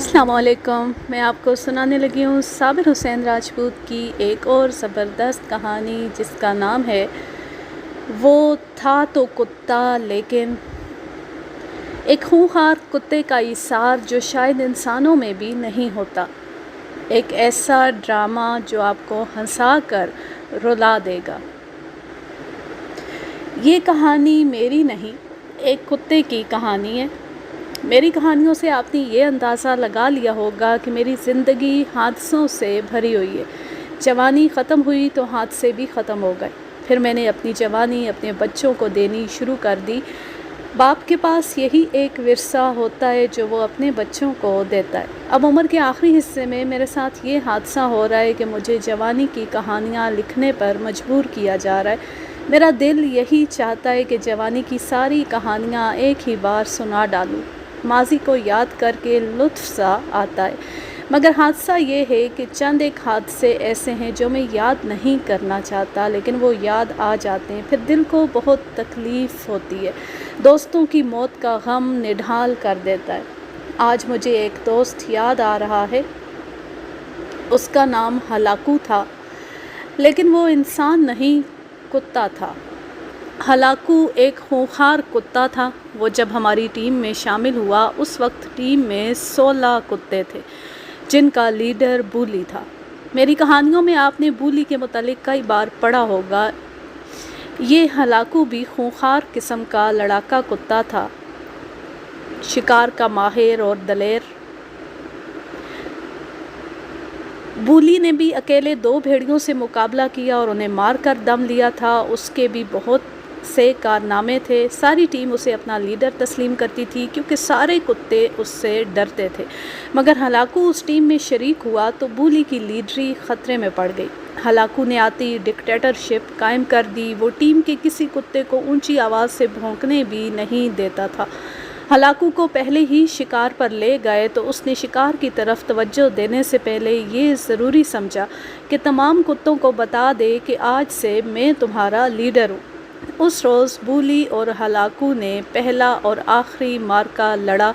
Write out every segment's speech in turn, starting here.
السلام علیکم، میں آپ کو سنانے لگی ہوں صابر حسین راجپوت کی ایک اور زبردست کہانی جس کا نام ہے وہ تھا تو کتا لیکن۔ ایک خونخوار کتے کا ایثار جو شاید انسانوں میں بھی نہیں ہوتا، ایک ایسا ڈرامہ جو آپ کو ہنسا کر رلا دے گا۔ یہ کہانی میری نہیں، ایک کتے کی کہانی ہے۔ میری کہانیوں سے آپ نے یہ اندازہ لگا لیا ہوگا کہ میری زندگی حادثوں سے بھری ہوئی ہے۔ جوانی ختم ہوئی تو حادثے بھی ختم ہو گئے۔ پھر میں نے اپنی جوانی اپنے بچوں کو دینی شروع کر دی۔ باپ کے پاس یہی ایک ورثہ ہوتا ہے جو وہ اپنے بچوں کو دیتا ہے۔ اب عمر کے آخری حصے میں میرے ساتھ یہ حادثہ ہو رہا ہے کہ مجھے جوانی کی کہانیاں لکھنے پر مجبور کیا جا رہا ہے۔ میرا دل یہی چاہتا ہے کہ جوانی کی ساری کہانیاں ایک ہی بار سنا ڈالوں۔ ماضی کو یاد کر کے لطف سا آتا ہے، مگر حادثہ یہ ہے کہ چند ایک حادثے ایسے ہیں جو میں یاد نہیں کرنا چاہتا لیکن وہ یاد آ جاتے ہیں، پھر دل کو بہت تکلیف ہوتی ہے۔ دوستوں کی موت کا غم نڈھال کر دیتا ہے۔ آج مجھے ایک دوست یاد آ رہا ہے، اس کا نام ہلاکو تھا، لیکن وہ انسان نہیں، کتا تھا۔ ہلاکو ایک خونخوار کتا تھا۔ وہ جب ہماری ٹیم میں شامل ہوا اس وقت ٹیم میں 16 کتے تھے جن کا لیڈر بولی تھا۔ میری کہانیوں میں آپ نے بولی کے متعلق کئی بار پڑھا ہوگا۔ یہ ہلاکو بھی خونخوار قسم کا لڑاکا کتا تھا، شکار کا ماہر اور دلیر۔ بولی نے بھی اکیلے 2 بھیڑیوں سے مقابلہ کیا اور انہیں مار کر دم لیا تھا۔ اس کے بھی بہت سے کارنامے تھے۔ ساری ٹیم اسے اپنا لیڈر تسلیم کرتی تھی کیونکہ سارے کتے اس سے ڈرتے تھے، مگر ہلاکو اس ٹیم میں شریک ہوا تو بولی کی لیڈری خطرے میں پڑ گئی۔ ہلاکو نے آتی ڈکٹیٹرشپ قائم کر دی۔ وہ ٹیم کے کسی کتے کو اونچی آواز سے بھونکنے بھی نہیں دیتا تھا۔ ہلاکو کو پہلے ہی شکار پر لے گئے تو اس نے شکار کی طرف توجہ دینے سے پہلے یہ ضروری سمجھا کہ تمام کتوں کو بتا دے کہ آج سے میں تمہارا لیڈر ہوں۔ اس روز بولی اور ہلاکو نے پہلا اور آخری معرکہ لڑا،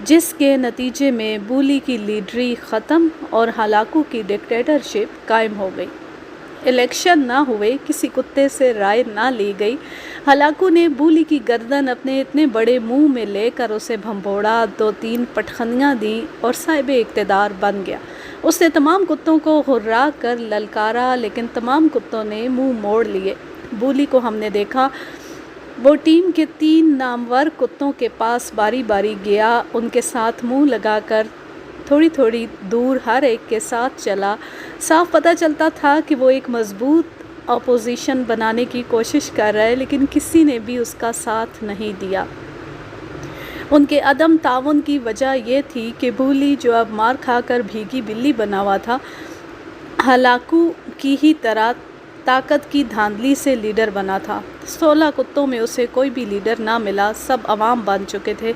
جس کے نتیجے میں بولی کی لیڈری ختم اور ہلاکو کی ڈکٹیٹرشپ قائم ہو گئی۔ الیکشن نہ ہوئے، کسی کتے سے رائے نہ لی گئی۔ ہلاکو نے بولی کی گردن اپنے اتنے بڑے منہ میں لے کر اسے بھنبوڑا، 2-3 پٹخنیاں دیں اور صاحب اقتدار بن گیا۔ اس نے تمام کتوں کو ہرا کر للکارا لیکن تمام کتوں نے منہ موڑ لیے۔ بولی کو ہم نے دیکھا، وہ ٹیم کے 3 نامور کتوں کے پاس باری باری گیا، ان کے ساتھ منہ لگا کر تھوڑی تھوڑی دور ہر ایک کے ساتھ چلا۔ صاف پتہ چلتا تھا کہ وہ ایک مضبوط اپوزیشن بنانے کی کوشش کر رہا ہے، لیکن کسی نے بھی اس کا ساتھ نہیں دیا۔ ان کے عدم تعاون کی وجہ یہ تھی کہ بولی جو اب مار کھا کر بھیگی بلی بنا ہوا تھا، ہلاکو کی ہی طرح طاقت کی دھاندلی سے لیڈر بنا تھا۔ 16 کتوں میں اسے کوئی بھی لیڈر نہ ملا، سب عوام بن چکے تھے۔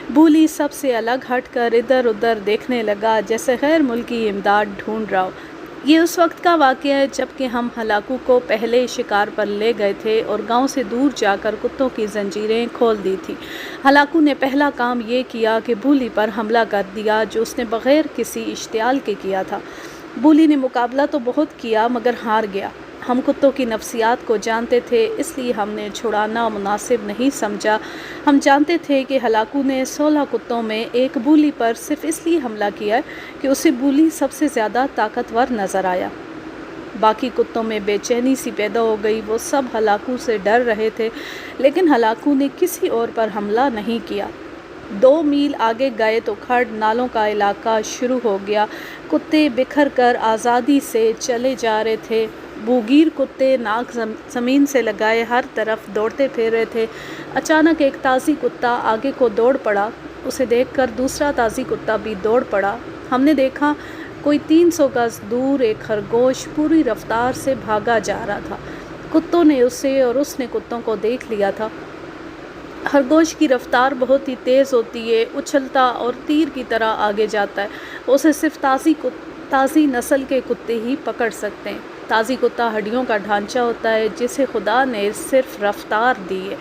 بولی سب سے الگ ہٹ کر ادھر ادھر دیکھنے لگا جیسے غیر ملکی امداد ڈھونڈ رہا ہو۔ یہ اس وقت کا واقعہ ہے جب کہ ہم ہلاکو کو پہلے شکار پر لے گئے تھے اور گاؤں سے دور جا کر کتوں کی زنجیریں کھول دی تھی۔ ہلاکو نے پہلا کام یہ کیا کہ بولی پر حملہ کر دیا جو اس نے بغیر کسی اشتعال کے کیا تھا۔ بولی نے مقابلہ تو بہت کیا مگر ہار گیا۔ ہم کتوں کی نفسیات کو جانتے تھے، اس لیے ہم نے چھڑانا مناسب نہیں سمجھا۔ ہم جانتے تھے کہ ہلاکو نے 16 کتوں میں ایک بولی پر صرف اس لیے حملہ کیا کہ اسے بولی سب سے زیادہ طاقتور نظر آیا۔ باقی کتوں میں بے چینی سی پیدا ہو گئی، وہ سب ہلاکو سے ڈر رہے تھے، لیکن ہلاکو نے کسی اور پر حملہ نہیں کیا۔ 2 میل آگے گئے تو کھڑ نالوں کا علاقہ شروع ہو گیا۔ کتے بکھر کر آزادی سے چلے جا رہے تھے۔ بوگیر کتے ناک زمین سے لگائے ہر طرف دوڑتے پھر رہے تھے۔ اچانک ایک تازی کتا آگے کو دوڑ پڑا، اسے دیکھ کر دوسرا تازی کتا بھی دوڑ پڑا۔ ہم نے دیکھا کوئی 300 گز دور ایک خرگوش پوری رفتار سے بھاگا جا رہا تھا۔ کتوں نے اسے اور اس نے کتوں کو دیکھ لیا تھا۔ خرگوش کی رفتار بہت ہی تیز ہوتی ہے، اچھلتا اور تیر کی طرح آگے جاتا ہے۔ اسے صرف تازی نسل کے کتے ہی پکڑ سکتے ہیں۔ تازی کتا ہڈیوں کا ڈھانچہ ہوتا ہے جسے خدا نے صرف رفتار دی ہے،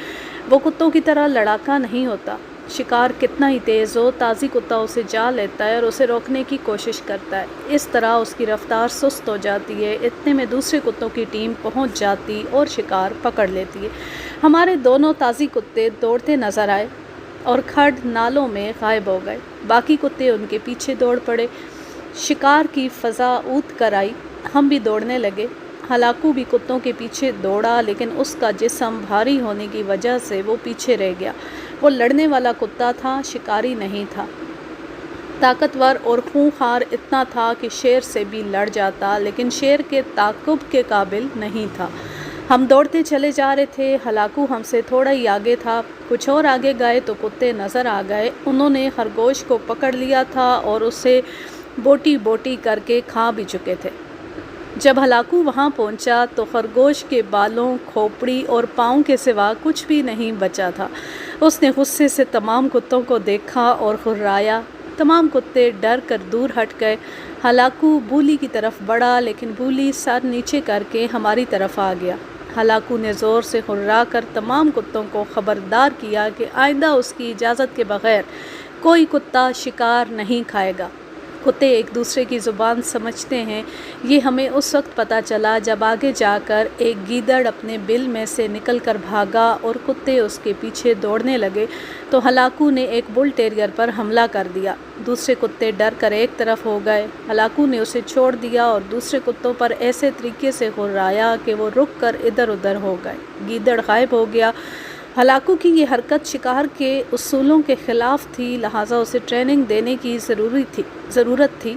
وہ کتوں کی طرح لڑاکا نہیں ہوتا۔ شکار کتنا ہی تیز ہو، تازی کتا اسے جا لیتا ہے اور اسے روکنے کی کوشش کرتا ہے۔ اس طرح اس کی رفتار سست ہو جاتی ہے۔ اتنے میں دوسرے کتوں کی ٹیم پہنچ جاتی اور شکار پکڑ لیتی ہے۔ ہمارے دونوں تازی کتے دوڑتے نظر آئے اور کھڈ نالوں میں غائب ہو گئے۔ باقی کتے ان کے پیچھے دوڑ پڑے۔ شکار کی فضا اونت کر آئی۔ ہم بھی دوڑنے لگے۔ ہلاکو بھی کتوں کے پیچھے دوڑا، لیکن اس کا جسم بھاری ہونے کی وجہ سے وہ پیچھے رہ گیا۔ وہ لڑنے والا کتا تھا، شکاری نہیں تھا۔ طاقتور اور خونخوار اتنا تھا کہ شیر سے بھی لڑ جاتا، لیکن شیر کے تعاقب کے قابل نہیں تھا۔ ہم دوڑتے چلے جا رہے تھے۔ ہلاکو ہم سے تھوڑا ہی آگے تھا۔ کچھ اور آگے گئے تو کتے نظر آ گئے۔ انہوں نے خرگوش کو پکڑ لیا تھا اور اسے بوٹی بوٹی کر کے کھا بھی چکے تھے۔ جب ہلاکو وہاں پہنچا تو خرگوش کے بالوں، کھوپڑی اور پاؤں کے سوا کچھ بھی نہیں بچا تھا۔ اس نے غصے سے تمام کتوں کو دیکھا اور خررایا۔ تمام کتے ڈر کر دور ہٹ گئے۔ ہلاکو بولی کی طرف بڑھا، لیکن بولی سر نیچے کر کے ہماری طرف آ گیا۔ ہلاکو نے زور سے خررا کر تمام کتوں کو خبردار کیا کہ آئندہ اس کی اجازت کے بغیر کوئی کتا شکار نہیں کھائے گا۔ کتے ایک دوسرے کی زبان سمجھتے ہیں، یہ ہمیں اس وقت پتہ چلا جب آگے جا کر ایک گیدڑ اپنے بل میں سے نکل کر بھاگا اور کتے اس کے پیچھے دوڑنے لگے تو ہلاکو نے ایک بل ٹیریئر پر حملہ کر دیا۔ دوسرے کتے ڈر کر ایک طرف ہو گئے۔ ہلاکو نے اسے چھوڑ دیا اور دوسرے کتوں پر ایسے طریقے سے خررایا کہ وہ رک کر ادھر ادھر ہو گئے۔ گیدڑ غائب ہو گیا۔ ہلاکو کی یہ حرکت شکار کے اصولوں کے خلاف تھی، لہٰذا اسے ٹریننگ دینے کی ضرورت تھی۔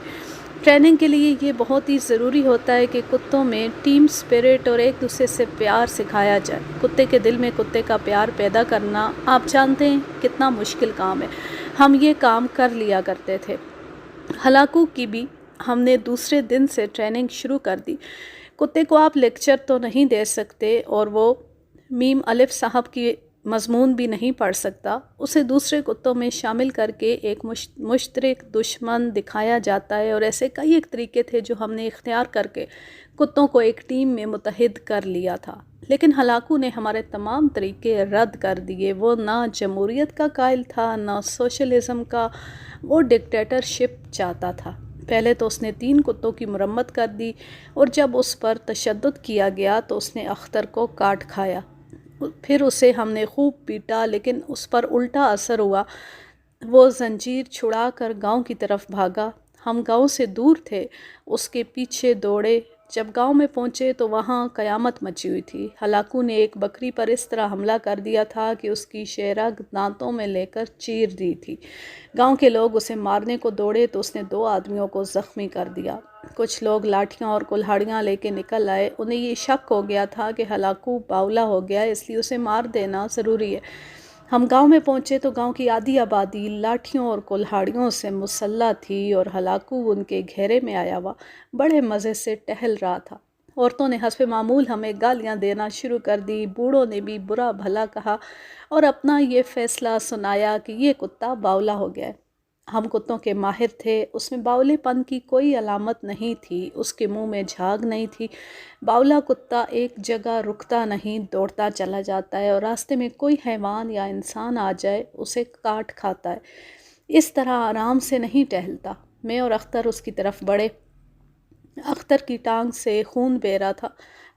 ٹریننگ کے لیے یہ بہت ہی ضروری ہوتا ہے کہ کتوں میں ٹیم سپرٹ اور ایک دوسرے سے پیار سکھایا جائے۔ کتے کے دل میں کتے کا پیار پیدا کرنا آپ جانتے ہیں کتنا مشکل کام ہے۔ ہم یہ کام کر لیا کرتے تھے۔ ہلاکو کی بھی ہم نے دوسرے دن سے ٹریننگ شروع کر دی۔ کتے کو آپ لیکچر تو نہیں دے سکتے اور وہ میم الف صاحب کی مضمون بھی نہیں پڑھ سکتا۔ اسے دوسرے کتوں میں شامل کر کے ایک مشترک دشمن دکھایا جاتا ہے، اور ایسے کئی ایک طریقے تھے جو ہم نے اختیار کر کے کتوں کو ایک ٹیم میں متحد کر لیا تھا۔ لیکن ہلاکو نے ہمارے تمام طریقے رد کر دیے۔ وہ نہ جمہوریت کا قائل تھا، نہ سوشلزم کا، وہ ڈکٹیٹرشپ چاہتا تھا۔ پہلے تو اس نے 3 کتوں کی مرمت کر دی، اور جب اس پر تشدد کیا گیا تو اس نے اختر کو کاٹ کھایا۔ پھر اسے ہم نے خوب پیٹا، لیکن اس پر الٹا اثر ہوا۔ وہ زنجیر چھڑا کر گاؤں کی طرف بھاگا۔ ہم گاؤں سے دور تھے، اس کے پیچھے دوڑے۔ جب گاؤں میں پہنچے تو وہاں قیامت مچی ہوئی تھی۔ ہلاکو نے ایک بکری پر اس طرح حملہ کر دیا تھا کہ اس کی شیرگ دانتوں میں لے کر چیر دی تھی۔ گاؤں کے لوگ اسے مارنے کو دوڑے تو اس نے 2 آدمیوں کو زخمی کر دیا۔ کچھ لوگ لاٹھیاں اور کلہاڑیاں لے کے نکل آئے۔ انہیں یہ شک ہو گیا تھا کہ ہلاکو باولا ہو گیا، اس لیے اسے مار دینا ضروری ہے۔ ہم گاؤں میں پہنچے تو گاؤں کی آدھی آبادی لاٹھیوں اور کلہاڑیوں سے مسلح تھی، اور ہلاکو ان کے گھیرے میں آیا ہوا بڑے مزے سے ٹہل رہا تھا۔ عورتوں نے حسب معمول ہمیں گالیاں دینا شروع کر دی۔ بوڑھوں نے بھی برا بھلا کہا اور اپنا یہ فیصلہ سنایا کہ یہ کتا باولا ہو گیا ہے۔ ہم کتوں کے ماہر تھے، اس میں باولے پن کی کوئی علامت نہیں تھی، اس کے منہ میں جھاگ نہیں تھی۔ باولا کتا ایک جگہ رکتا نہیں، دوڑتا چلا جاتا ہے، اور راستے میں کوئی حیوان یا انسان آ جائے اسے کاٹ کھاتا ہے۔ اس طرح آرام سے نہیں ٹہلتا۔ میں اور اختر اس کی طرف بڑھے۔ اختر کی ٹانگ سے خون بہہ رہا تھا۔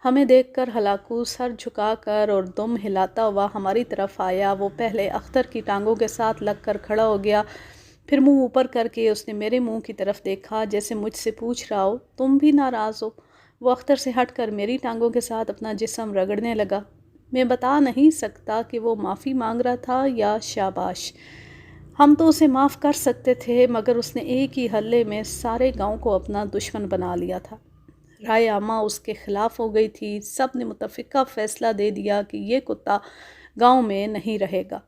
ہمیں دیکھ کر ہلاکو سر جھکا کر اور دم ہلاتا ہوا ہماری طرف آیا۔ وہ پہلے اختر کی ٹانگوں کے ساتھ لگ کر کھڑا ہو گیا، پھر منہ اوپر کر کے اس نے میرے منہ کی طرف دیکھا جیسے مجھ سے پوچھ رہا ہو تم بھی ناراض ہو۔ وہ اختر سے ہٹ کر میری ٹانگوں کے ساتھ اپنا جسم رگڑنے لگا۔ میں بتا نہیں سکتا کہ وہ معافی مانگ رہا تھا یا شاباش۔ ہم تو اسے معاف کر سکتے تھے، مگر اس نے ایک ہی حلے میں سارے گاؤں کو اپنا دشمن بنا لیا تھا۔ رائے عامہ اس کے خلاف ہو گئی تھی۔ سب نے متفقہ فیصلہ دے دیا کہ یہ کتا گاؤں میں نہیں رہے گا۔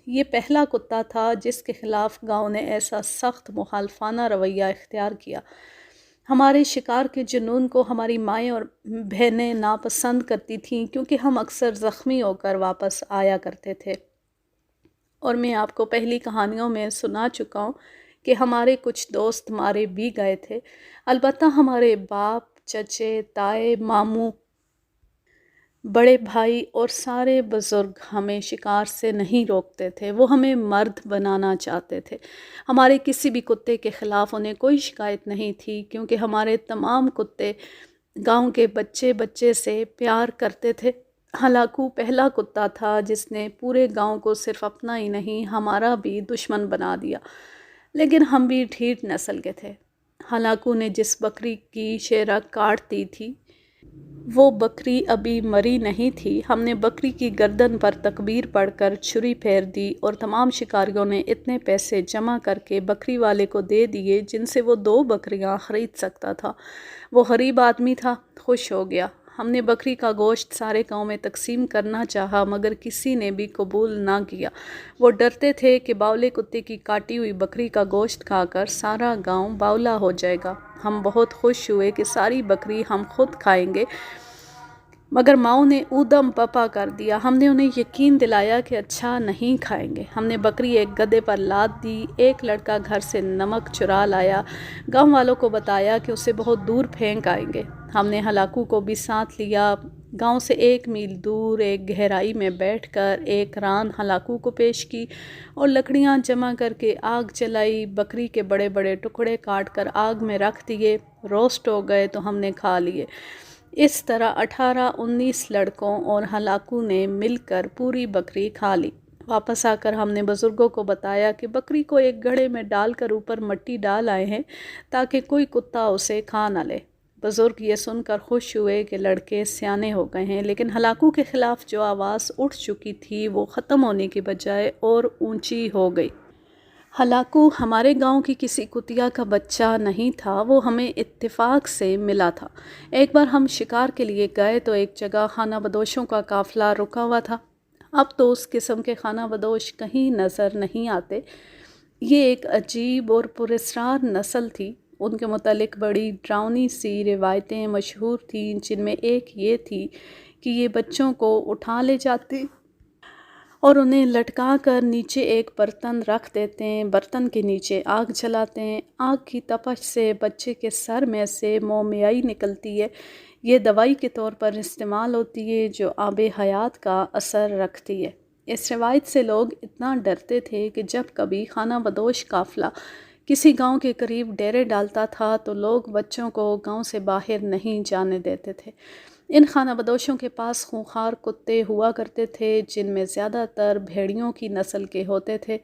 یہ پہلا کتا تھا جس کے خلاف گاؤں نے ایسا سخت مخالفانہ رویہ اختیار کیا۔ ہمارے شکار کے جنون کو ہماری مائیں اور بہنیں ناپسند کرتی تھیں، کیونکہ ہم اکثر زخمی ہو کر واپس آیا کرتے تھے۔ اور میں آپ کو پہلی کہانیوں میں سنا چکا ہوں کہ ہمارے کچھ دوست مارے بھی گئے تھے۔ البتہ ہمارے باپ، چچے، تائے، ماموں بڑے بھائی اور سارے بزرگ ہمیں شکار سے نہیں روکتے تھے، وہ ہمیں مرد بنانا چاہتے تھے۔ ہمارے کسی بھی کتے کے خلاف انہیں کوئی شکایت نہیں تھی، کیونکہ ہمارے تمام کتے گاؤں کے بچے بچے سے پیار کرتے تھے۔ ہلاکو پہلا کتا تھا جس نے پورے گاؤں کو صرف اپنا ہی نہیں ہمارا بھی دشمن بنا دیا، لیکن ہم بھی ڈھیٹ نسل کے تھے۔ ہلاکو نے جس بکری کی شیرہ کاٹ دی تھی وہ بکری ابھی مری نہیں تھی۔ ہم نے بکری کی گردن پر تکبیر پڑھ کر چھری پھیر دی اور تمام شکاریوں نے اتنے پیسے جمع کر کے بکری والے کو دے دیے جن سے وہ 2 بکریاں خرید سکتا تھا۔ وہ غریب آدمی تھا، خوش ہو گیا۔ ہم نے بکری کا گوشت سارے گاؤں میں تقسیم کرنا چاہا مگر کسی نے بھی قبول نہ کیا۔ وہ ڈرتے تھے کہ باولے کتے کی کاٹی ہوئی بکری کا گوشت کھا کر سارا گاؤں باولا ہو جائے گا۔ ہم بہت خوش ہوئے کہ ساری بکری ہم خود کھائیں گے، مگر ماؤں نے اودم پپا کر دیا۔ ہم نے انہیں یقین دلایا کہ اچھا نہیں کھائیں گے۔ ہم نے بکری ایک گدھے پر لاد دی۔ ایک لڑکا گھر سے نمک چرا لایا، گاؤں والوں کو بتایا کہ اسے بہت دور پھینک آئیں گے۔ ہم نے ہلاکو کو بھی ساتھ لیا۔ گاؤں سے 1 میل دور ایک گہرائی میں بیٹھ کر ایک ران ہلاکو کو پیش کی اور لکڑیاں جمع کر کے آگ جلائی۔ بکری کے بڑے بڑے ٹکڑے کاٹ کر آگ میں رکھ دیے، روسٹ ہو گئے تو ہم نے کھا لیے۔ اس طرح 18-19 لڑکوں اور ہلاکو نے مل کر پوری بکری کھا لی۔ واپس آ کر ہم نے بزرگوں کو بتایا کہ بکری کو ایک گھڑے میں ڈال کر اوپر مٹی ڈال آئے ہیں تاکہ کوئی کتا اسے کھا نہ لے۔ بزرگ یہ سن کر خوش ہوئے کہ لڑکے سیانے ہو گئے ہیں، لیکن ہلاکو کے خلاف جو آواز اٹھ چکی تھی وہ ختم ہونے کی بجائے اور اونچی ہو گئی۔ ہلاکو ہمارے گاؤں کی کسی کتیا کا بچہ نہیں تھا، وہ ہمیں اتفاق سے ملا تھا۔ ایک بار ہم شکار کے لیے گئے تو ایک جگہ خانہ بدوشوں کا قافلہ رکا ہوا تھا۔ اب تو اس قسم کے خانہ بدوش کہیں نظر نہیں آتے۔ یہ ایک عجیب اور پراسرار نسل تھی۔ ان کے متعلق بڑی ڈراؤنی سی روایتیں مشہور تھیں، جن میں ایک یہ تھی کہ یہ بچوں کو اٹھا لے جاتے اور انہیں لٹکا کر نیچے ایک برتن رکھ دیتے ہیں، برتن کے نیچے آگ جلاتے ہیں۔ آگ کی تپش سے بچے کے سر میں سے مومیائی نکلتی ہے۔ یہ دوائی کے طور پر استعمال ہوتی ہے جو آب حیات کا اثر رکھتی ہے۔ اس روایت سے لوگ اتنا ڈرتے تھے کہ جب کبھی خانہ بدوش قافلہ کسی گاؤں کے قریب ڈیرے ڈالتا تھا تو لوگ بچوں کو گاؤں سے باہر نہیں جانے دیتے تھے۔ ان خانہ بدوشوں کے پاس خونخوار کتے ہوا کرتے تھے، جن میں زیادہ تر بھیڑیوں کی نسل کے ہوتے تھے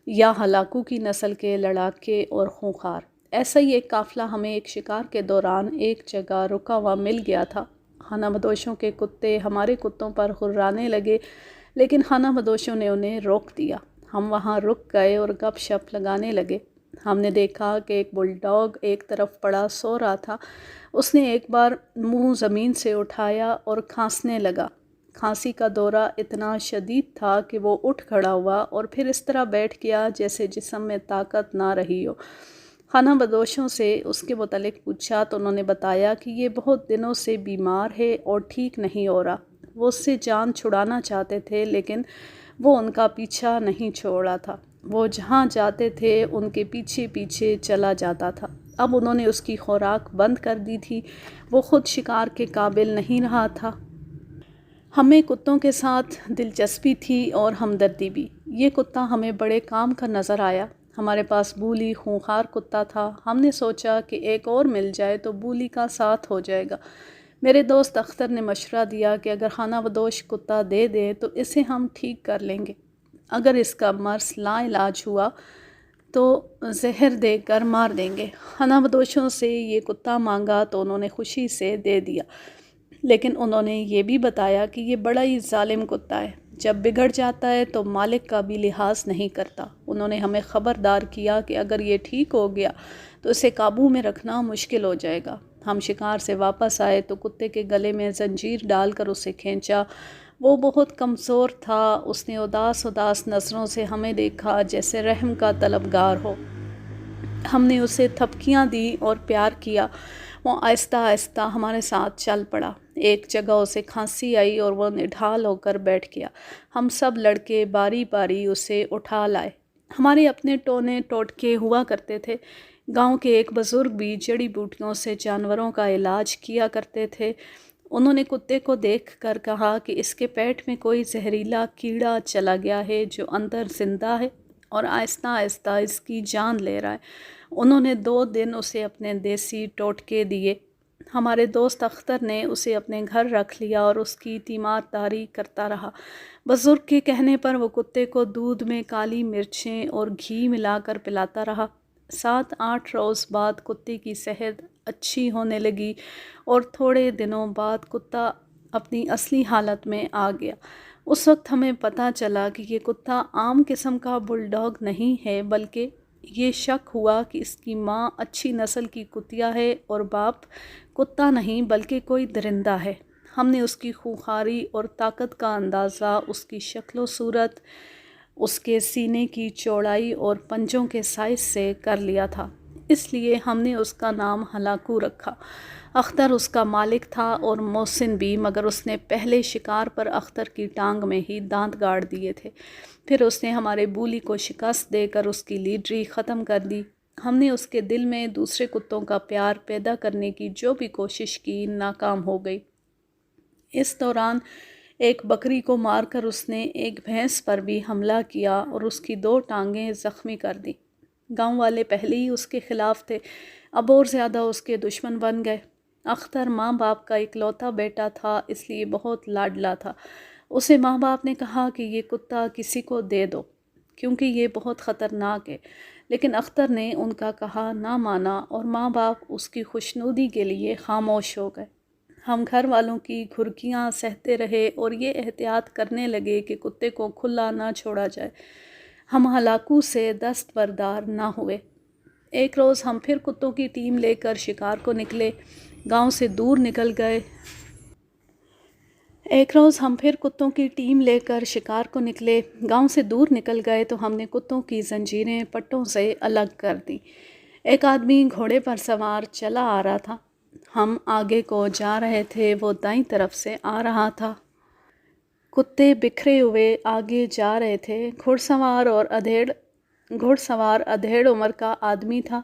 یا ہلاکو کی نسل کے لڑاکے اور خونخوار۔ ایسا ہی ایک قافلہ ہمیں ایک شکار کے دوران ایک جگہ رکا ہوا مل گیا تھا۔ خانہ بدوشوں کے کتے ہمارے کتوں پر غرانے لگے، لیکن خانہ بدوشوں نے انہیں روک دیا۔ ہم وہاں رک گئے اور گپ شپ لگانے لگے۔ ہم نے دیکھا کہ ایک بل ڈاگ ایک طرف پڑا سو رہا تھا۔ اس نے ایک بار منہ زمین سے اٹھایا اور کھانسنے لگا۔ کھانسی کا دورہ اتنا شدید تھا کہ وہ اٹھ کھڑا ہوا اور پھر اس طرح بیٹھ گیا جیسے جسم میں طاقت نہ رہی ہو۔ خانہ بدوشوں سے اس کے متعلق پوچھا تو انہوں نے بتایا کہ یہ بہت دنوں سے بیمار ہے اور ٹھیک نہیں ہو رہا۔ وہ اس سے جان چھڑانا چاہتے تھے لیکن وہ ان کا پیچھا نہیں چھوڑا تھا۔ وہ جہاں جاتے تھے ان کے پیچھے پیچھے چلا جاتا تھا۔ اب انہوں نے اس کی خوراک بند کر دی تھی، وہ خود شکار کے قابل نہیں رہا تھا۔ ہمیں کتوں کے ساتھ دلچسپی تھی اور ہمدردی بھی۔ یہ کتا ہمیں بڑے کام کا نظر آیا۔ ہمارے پاس بولی خونخوار کتا تھا۔ ہم نے سوچا کہ ایک اور مل جائے تو بولی کا ساتھ ہو جائے گا۔ میرے دوست اختر نے مشورہ دیا کہ اگر خانہ بدوش کتا دے دیں تو اسے ہم ٹھیک کر لیں گے۔ اگر اس کا مرض لا علاج ہوا تو زہر دے کر مار دیں گے۔ خانہ بدوشوں سے یہ کتا مانگا تو انہوں نے خوشی سے دے دیا، لیکن انہوں نے یہ بھی بتایا کہ یہ بڑا ہی ظالم کتا ہے، جب بگڑ جاتا ہے تو مالک کا بھی لحاظ نہیں کرتا۔ انہوں نے ہمیں خبردار کیا کہ اگر یہ ٹھیک ہو گیا تو اسے قابو میں رکھنا مشکل ہو جائے گا۔ ہم شکار سے واپس آئے تو کتے کے گلے میں زنجیر ڈال کر اسے کھینچا۔ وہ بہت کمزور تھا۔ اس نے اداس اداس نظروں سے ہمیں دیکھا جیسے رحم کا طلبگار ہو۔ ہم نے اسے تھپکیاں دی اور پیار کیا۔ وہ آہستہ آہستہ ہمارے ساتھ چل پڑا۔ ایک جگہ اسے کھانسی آئی اور وہ نڈھال ہو کر بیٹھ گیا۔ ہم سب لڑکے باری باری اسے اٹھا لائے۔ ہمارے اپنے ٹونے ٹوٹکے ہوا کرتے تھے۔ گاؤں کے ایک بزرگ بھی جڑی بوٹیوں سے جانوروں کا علاج کیا کرتے تھے۔ انہوں نے کتے کو دیکھ کر کہا کہ اس کے پیٹ میں کوئی زہریلا کیڑا چلا گیا ہے جو اندر زندہ ہے اور آہستہ آہستہ اس کی جان لے رہا ہے۔ انہوں نے 2 دن اسے اپنے دیسی ٹوٹکے دیے۔ ہمارے دوست اختر نے اسے اپنے گھر رکھ لیا اور اس کی تیمار داری کرتا رہا۔ بزرگ کے کہنے پر وہ کتے کو دودھ میں کالی مرچیں اور گھی ملا کر پلاتا رہا۔ 7-8 روز بعد کتے کی صحت اچھی ہونے لگی اور تھوڑے دنوں بعد کتا اپنی اصلی حالت میں آ گیا۔ اس وقت ہمیں پتہ چلا کہ یہ کتا عام قسم کا بل ڈاگ نہیں ہے، بلکہ یہ شک ہوا کہ اس کی ماں اچھی نسل کی کتیا ہے اور باپ کتا نہیں بلکہ کوئی درندہ ہے۔ ہم نے اس کی خوخاری اور طاقت کا اندازہ اس کی شکل و صورت، اس کے سینے کی چوڑائی اور پنجوں کے سائز سے کر لیا تھا، اس لیے ہم نے اس کا نام ہلاکو رکھا۔ اختر اس کا مالک تھا اور محسن بھی، مگر اس نے پہلے شکار پر اختر کی ٹانگ میں ہی دانت گاڑ دیے تھے۔ پھر اس نے ہمارے بولی کو شکست دے کر اس کی لیڈری ختم کر دی۔ ہم نے اس کے دل میں دوسرے کتوں کا پیار پیدا کرنے کی جو بھی کوشش کی، ناکام ہو گئی۔ اس دوران ایک بکری کو مار کر اس نے ایک بھینس پر بھی حملہ کیا اور اس کی 2 ٹانگیں زخمی کر دیں۔ گاؤں والے پہلے ہی اس کے خلاف تھے، اب اور زیادہ اس کے دشمن بن گئے۔ اختر ماں باپ کا اکلوتا بیٹا تھا، اس لیے بہت لاڈلا تھا۔ اسے ماں باپ نے کہا کہ یہ کتا کسی کو دے دو کیونکہ یہ بہت خطرناک ہے، لیکن اختر نے ان کا کہا نہ مانا اور ماں باپ اس کی خوشنودی کے لیے خاموش ہو گئے۔ ہم گھر والوں کی گھرکیاں سہتے رہے اور یہ احتیاط کرنے لگے کہ کتے کو کھلا نہ چھوڑا جائے۔ ہم ہلاکو سے دستبردار نہ ہوئے۔ ایک روز ہم پھر کتوں کی ٹیم لے کر شکار کو نکلے، گاؤں سے دور نکل گئے۔ تو ہم نے کتوں کی زنجیریں پٹوں سے الگ کر دیں۔ ایک آدمی گھوڑے پر سوار چلا آ رہا تھا، ہم آگے کو جا رہے تھے، وہ دائیں طرف سے آ رہا تھا۔ کتے بکھرے ہوئے آگے جا رہے تھے۔ گھوڑ سوار ادھیڑ عمر کا آدمی تھا،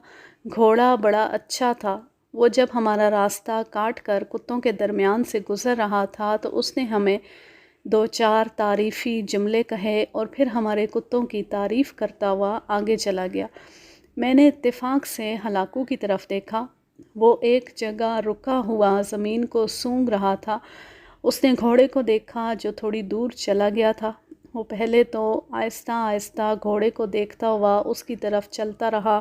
گھوڑا بڑا اچھا تھا۔ وہ جب ہمارا راستہ کاٹ کر کتوں کے درمیان سے گزر رہا تھا تو اس نے ہمیں 2-4 تعریفی جملے کہے اور پھر ہمارے کتوں کی تعریف کرتا ہوا آگے چلا گیا۔ میں نے اتفاق سے ہلاکو کی طرف دیکھا، وہ ایک جگہ رکا ہوا زمین کو سونگھ رہا تھا۔ اس نے گھوڑے کو دیکھا جو تھوڑی دور چلا گیا تھا۔ وہ پہلے تو آہستہ آہستہ گھوڑے کو دیکھتا ہوا اس کی طرف چلتا رہا،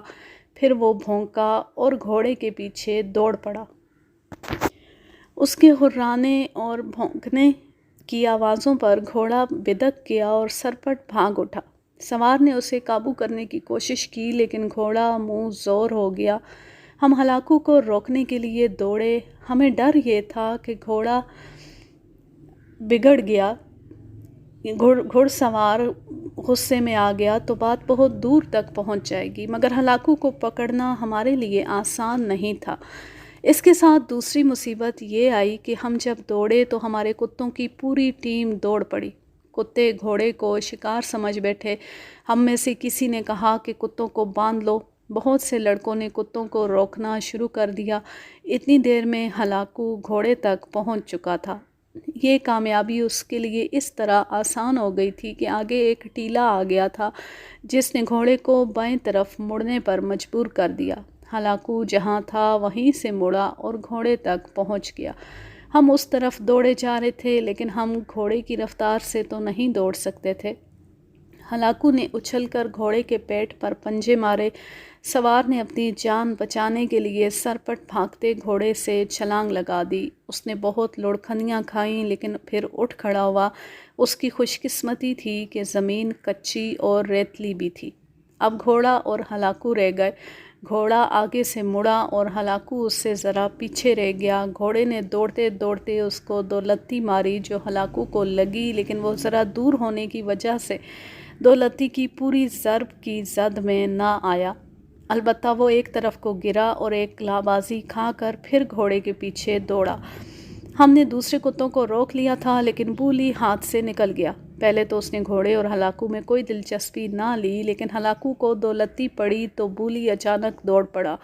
پھر وہ بھونکا اور گھوڑے کے پیچھے دوڑ پڑا۔ اس کے ہرانے اور بھونکنے کی آوازوں پر گھوڑا بدک گیا اور سرپٹ بھاگ اٹھا۔ سوار نے اسے قابو کرنے کی کوشش کی لیکن گھوڑا منہ زور ہو گیا۔ ہم ہلاکو کو روکنے کے لیے دوڑے، ہمیں ڈر یہ تھا کہ گھوڑا بگڑ گیا، گھڑ سوار غصے میں آ گیا تو بات بہت دور تک پہنچ جائے گی، مگر ہلاکو کو پکڑنا ہمارے لیے آسان نہیں تھا۔ اس کے ساتھ دوسری مصیبت یہ آئی کہ ہم جب دوڑے تو ہمارے کتوں کی پوری ٹیم دوڑ پڑی۔ کتے گھوڑے کو شکار سمجھ بیٹھے۔ ہم میں سے کسی نے کہا کہ کتوں کو باندھ لو۔ بہت سے لڑکوں نے کتوں کو روکنا شروع کر دیا۔ اتنی دیر میں ہلاکو گھوڑے تک پہنچ چکا تھا۔ یہ کامیابی اس کے لیے اس طرح آسان ہو گئی تھی کہ آگے ایک ٹیلا آ گیا تھا جس نے گھوڑے کو بائیں طرف مڑنے پر مجبور کر دیا۔ ہلاکو جہاں تھا وہیں سے مڑا اور گھوڑے تک پہنچ گیا۔ ہم اس طرف دوڑے جا رہے تھے لیکن ہم گھوڑے کی رفتار سے تو نہیں دوڑ سکتے تھے۔ ہلاکو نے اچھل کر گھوڑے کے پیٹ پر پنجے مارے۔ سوار نے اپنی جان بچانے کے لیے سرپٹ بھاگتے گھوڑے سے چھلانگ لگا دی۔ اس نے بہت لڑکھنیاں کھائیں لیکن پھر اٹھ کھڑا ہوا۔ اس کی خوش قسمتی تھی کہ زمین کچی اور ریتلی بھی تھی۔ اب گھوڑا اور ہلاکو رہ گئے۔ گھوڑا آگے سے مڑا اور ہلاکو اس سے ذرا پیچھے رہ گیا۔ گھوڑے نے دوڑتے دوڑتے اس کو 2 لتی ماری جو ہلاکو کو لگی، لیکن وہ ذرا دور ہونے کی وجہ سے 2 لتی کی پوری ضرب کی زد میں نہ آیا۔ البتہ وہ ایک طرف کو گرا اور ایک لابازی کھا کر پھر گھوڑے کے پیچھے دوڑا۔ ہم نے دوسرے کتوں کو روک لیا تھا لیکن بولی ہاتھ سے نکل گیا۔ پہلے تو اس نے گھوڑے اور ہلاکو میں کوئی دلچسپی نہ لی، لیکن ہلاکو کو 2 لتی پڑی تو بولی اچانک دوڑ پڑا۔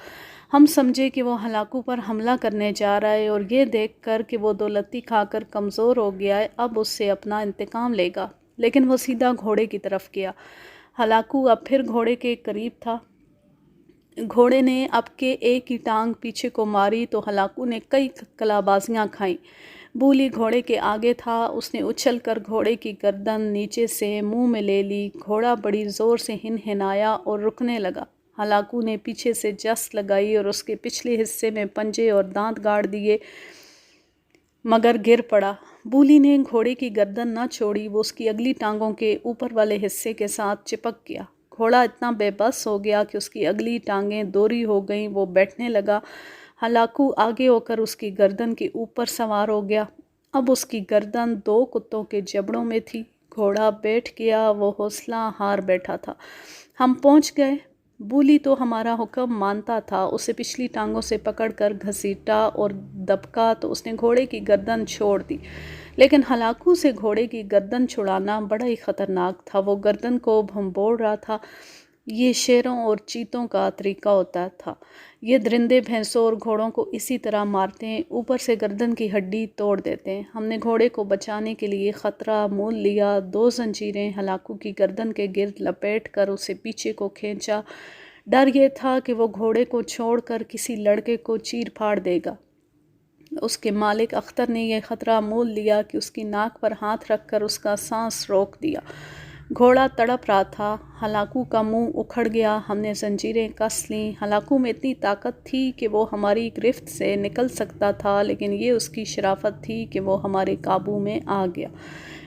ہم سمجھے کہ وہ ہلاکو پر حملہ کرنے جا رہا ہے، اور یہ دیکھ کر کہ وہ دولتی کھا کر کمزور ہو گیا ہے، اب اس سے اپنا انتقام لے گا، لیکن وہ سیدھا گھوڑے کی طرف گیا۔ ہلاکو اب پھر گھوڑے کے قریب تھا۔ گھوڑے نے اب کے ایک ہی ٹانگ پیچھے کو ماری تو ہلاکو نے کئی کلابازیاں کھائیں۔ بولی گھوڑے کے آگے تھا، اس نے اچھل کر گھوڑے کی گردن نیچے سے منہ میں لے لی۔ گھوڑا بڑی زور سے ہنہنایا اور رکنے لگا۔ ہلاکو نے پیچھے سے جست لگائی اور اس کے پچھلے حصے میں پنجے اور دانت گاڑ دیے، مگر گر پڑا۔ بولی نے گھوڑے کی گردن نہ چھوڑی، وہ اس کی اگلی ٹانگوں کے اوپر والے حصے کے ساتھ چپک گیا۔ گھوڑا اتنا بے بس ہو گیا کہ اس کی اگلی ٹانگیں دوری ہو گئیں، وہ بیٹھنے لگا۔ ہلاکو آگے ہو کر اس کی گردن کے اوپر سوار ہو گیا۔ اب اس کی گردن 2 کتوں کے جبڑوں میں تھی۔ گھوڑا بیٹھ گیا، وہ حوصلہ ہار بیٹھا تھا۔ ہم پہنچ گئے۔ بولی تو ہمارا حکم مانتا تھا، اسے پچھلی ٹانگوں سے پکڑ کر گھسیٹا اور دبکا تو اس نے گھوڑے کی گردن چھوڑ دی، لیکن ہلاکو سے گھوڑے کی گردن چھڑانا بڑا ہی خطرناک تھا۔ وہ گردن کو بھنبوڑ رہا تھا۔ یہ شیروں اور چیتوں کا طریقہ ہوتا تھا، یہ درندے بھینسوں اور گھوڑوں کو اسی طرح مارتے ہیں، اوپر سے گردن کی ہڈی توڑ دیتے ہیں۔ ہم نے گھوڑے کو بچانے کے لیے خطرہ مول لیا، 2 زنجیریں ہلاکو کی گردن کے گرد لپیٹ کر اسے پیچھے کو کھینچا۔ ڈر یہ تھا کہ وہ گھوڑے کو چھوڑ کر کسی لڑکے کو چیر پھاڑ دے گا۔ اس کے مالک اختر نے یہ خطرہ مول لیا کہ اس کی ناک پر ہاتھ رکھ کر اس کا سانس روک دیا۔ گھوڑا تڑپ رہا تھا، ہلاکو کا منہ اکھڑ گیا۔ ہم نے زنجیریں کس لیں۔ ہلاکو میں اتنی طاقت تھی کہ وہ ہماری گرفت سے نکل سکتا تھا، لیکن یہ اس کی شرافت تھی کہ وہ ہمارے قابو میں آ گیا۔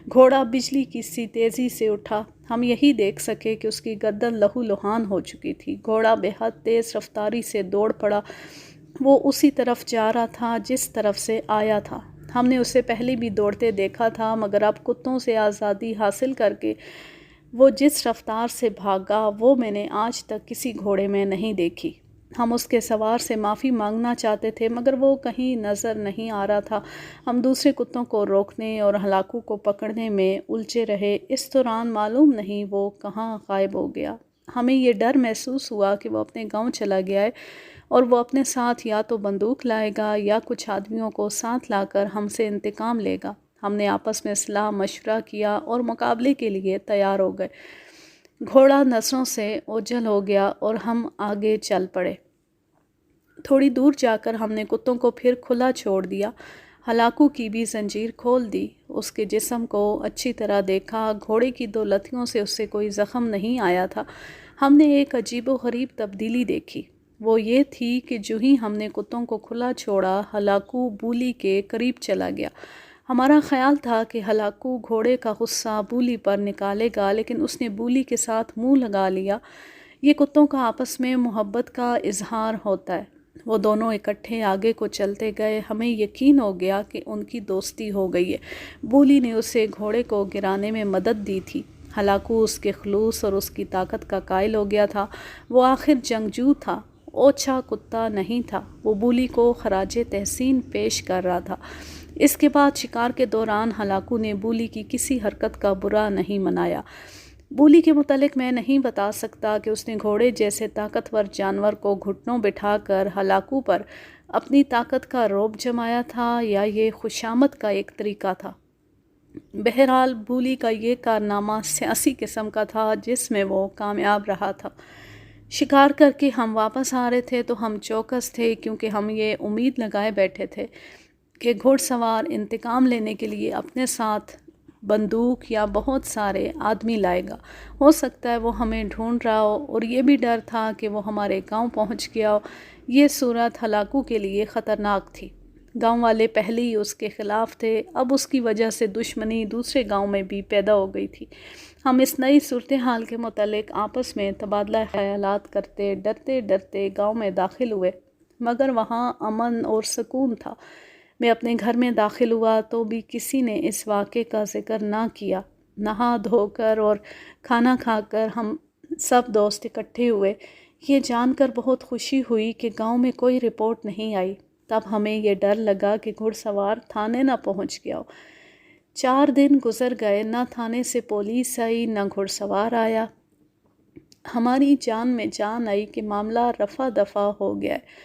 گھوڑا بجلی کی سی تیزی سے اٹھا۔ ہم یہی دیکھ سکے کہ اس کی گردن لہو لہان ہو چکی تھی۔ گھوڑا بے حد تیز رفتاری سے دوڑ پڑا۔ وہ اسی طرف جا رہا تھا جس طرف سے آیا تھا۔ ہم نے اسے پہلے بھی دوڑتے دیکھا تھا، مگر اب کتوں سے آزادی حاصل کر کے وہ جس رفتار سے بھاگا وہ میں نے آج تک کسی گھوڑے میں نہیں دیکھی۔ ہم اس کے سوار سے معافی مانگنا چاہتے تھے، مگر وہ کہیں نظر نہیں آ رہا تھا۔ ہم دوسرے کتوں کو روکنے اور ہلاکو کو پکڑنے میں الجھے رہے۔ اس دوران معلوم نہیں وہ کہاں غائب ہو گیا۔ ہمیں یہ ڈر محسوس ہوا کہ وہ اپنے گاؤں چلا گیا ہے، اور وہ اپنے ساتھ یا تو بندوق لائے گا یا کچھ آدمیوں کو ساتھ لا کر ہم سے انتقام لے گا۔ ہم نے آپس میں صلاح مشورہ کیا اور مقابلے کے لیے تیار ہو گئے۔ گھوڑا نظروں سے اوجھل ہو گیا اور ہم آگے چل پڑے۔ تھوڑی دور جا کر ہم نے کتوں کو پھر کھلا چھوڑ دیا۔ ہلاکو کی بھی زنجیر کھول دی۔ اس کے جسم کو اچھی طرح دیکھا۔ گھوڑے کی 2 لتھیوں سے اسے کوئی زخم نہیں آیا تھا۔ ہم نے ایک عجیب و غریب تبدیلی دیکھی۔ وہ یہ تھی کہ جو ہی ہم نے کتوں کو کھلا چھوڑا، ہلاکو بولی کے قریب چلا گیا۔ ہمارا خیال تھا کہ ہلاکو گھوڑے کا غصہ بولی پر نکالے گا، لیکن اس نے بولی کے ساتھ منہ لگا لیا۔ یہ کتوں کا آپس میں محبت کا اظہار ہوتا ہے۔ وہ دونوں اکٹھے آگے کو چلتے گئے۔ ہمیں یقین ہو گیا کہ ان کی دوستی ہو گئی ہے۔ بولی نے اسے گھوڑے کو گرانے میں مدد دی تھی۔ ہلاکو اس کے خلوص اور اس کی طاقت کا قائل ہو گیا تھا۔ وہ آخر جنگجو تھا، اوچھا کتا نہیں تھا۔ وہ بولی کو خراج تحسین پیش کر رہا تھا۔ اس کے بعد شکار کے دوران ہلاکو نے بولی کی کسی حرکت کا برا نہیں منایا۔ بولی کے متعلق میں نہیں بتا سکتا کہ اس نے گھوڑے جیسے طاقتور جانور کو گھٹنوں بٹھا کر ہلاکو پر اپنی طاقت کا رعب جمایا تھا یا یہ خوشامد کا ایک طریقہ تھا۔ بہرحال بولی کا یہ کارنامہ سیاسی قسم کا تھا جس میں وہ کامیاب رہا تھا۔ شکار کر کے ہم واپس آ رہے تھے تو ہم چوکس تھے، کیونکہ ہم یہ امید لگائے بیٹھے تھے کہ گھوڑ سوار انتقام لینے کے لیے اپنے ساتھ بندوق یا بہت سارے آدمی لائے گا۔ ہو سکتا ہے وہ ہمیں ڈھونڈ رہا ہو، اور یہ بھی ڈر تھا کہ وہ ہمارے گاؤں پہنچ گیا ہو۔ یہ صورت ہلاکو کے لیے خطرناک تھی۔ گاؤں والے پہلے ہی اس کے خلاف تھے، اب اس کی وجہ سے دشمنی دوسرے گاؤں میں بھی پیدا ہو گئی تھی۔ ہم اس نئی صورتحال کے متعلق آپس میں تبادلہ خیالات کرتے ڈرتے ڈرتے گاؤں میں داخل ہوئے، مگر وہاں امن اور سکون تھا۔ میں اپنے گھر میں داخل ہوا تو بھی کسی نے اس واقعے کا ذکر نہ کیا۔ نہا دھو کر اور کھانا کھا کر ہم سب دوست اکٹھے ہوئے۔ یہ جان کر بہت خوشی ہوئی کہ گاؤں میں کوئی رپورٹ نہیں آئی۔ تب ہمیں یہ ڈر لگا کہ گھڑ سوار تھانے نہ پہنچ گیا ہو۔ 4 دن گزر گئے، نہ تھانے سے پولیس آئی نہ گھڑ سوار آیا۔ ہماری جان میں جان آئی کہ معاملہ رفع دفع ہو گیا ہے۔